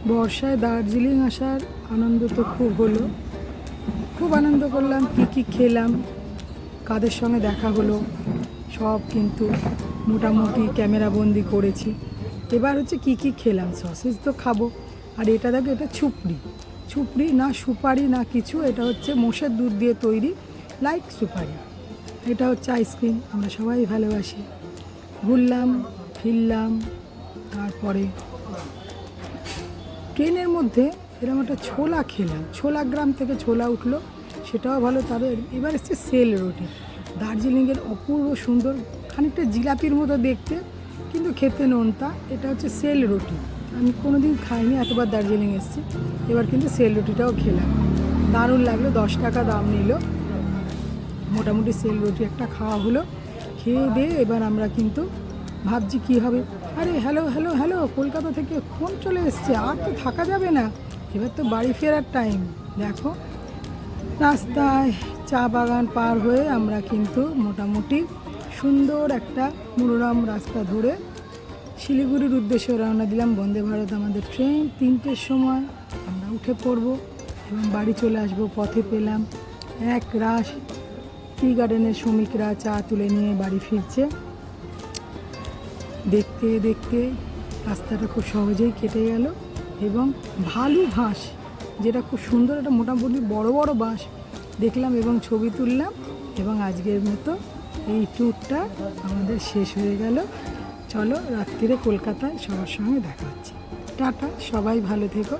বর্ষায় দার্জিলিং আসার আনন্দ তো খুব হলো, খুব আনন্দ করলাম। কী খেলাম, কাদের সঙ্গে দেখা হলো, সব কিন্তু মোটামুটি ক্যামেরা বন্দি করেছি। এবার হচ্ছে কী খেলাম, সসেজ তো খাবো। আর এটা দেখো, এটা ছুপড়ি না সুপারি না কিছু, এটা হচ্ছে মোষের দুধ দিয়ে তৈরি, লাইক সুপারি। এটা হচ্ছে আইসক্রিম, আমরা সবাই ভালোবাসি। ঘুরলাম ফিরলাম, তারপরে ট্রেনের মধ্যে এরকম একটা ছোলা খেলাম, ছোলা গ্রাম থেকে ছোলা উঠলো, সেটাও ভালো। তবে এবার এসছে সেল রুটি, দার্জিলিংয়ের অপূর্ব সুন্দর, খানিকটা জিলাপির মতো দেখতে, কিন্তু খেতে নোনতা। এটা হচ্ছে সেল রুটি, আমি কোনো দিন খাইনি, এতবার দার্জিলিং এসেছি, এবার কিন্তু সেল রুটিটাও খেলাম, দারুণ লাগলো। 10 টাকা দাম নিল, মোটামুটি সেল রুটি একটা খাওয়া হলো। খেয়ে দিয়ে এবার আমরা কিন্তু ভাবছি কী হবে। আরে হ্যালো হ্যালো হ্যালো, কলকাতা থেকে ফোন চলে এসছে, আর তো থাকা যাবে না, এবার তো বাড়ি ফেরার টাইম। দেখো, রাস্তায় চা বাগান পার হয়ে আমরা কিন্তু মোটামুটি সুন্দর একটা মনোরম রাস্তা ধরে শিলিগুড়ির উদ্দেশ্যে রওনা দিলাম। বন্দে ভারত আমাদের ট্রেন 3টের সময়, আমরা উঠে পড়বো এবং বাড়ি চলে আসবো। পথে পেলাম এক রাশ টি গার্ডেনের শ্রমিকরা চা তুলে নিয়ে বাড়ি ফিরছে। দেখতে দেখতে রাস্তাটা খুব সহজেই কেটে গেল, এবং ভালু ঘাস, যেটা খুব সুন্দর, একটা মোটামুটি বড় বড় বাঁশ দেখলাম এবং ছবি তুললাম। এবং আজকের মতো এই ট্যুরটা আমাদের শেষ হয়ে গেল। চলো, রাত্রিরে কলকাতায় সবার সঙ্গে দেখা হচ্ছে। টাটা, সবাই ভালো থেকো।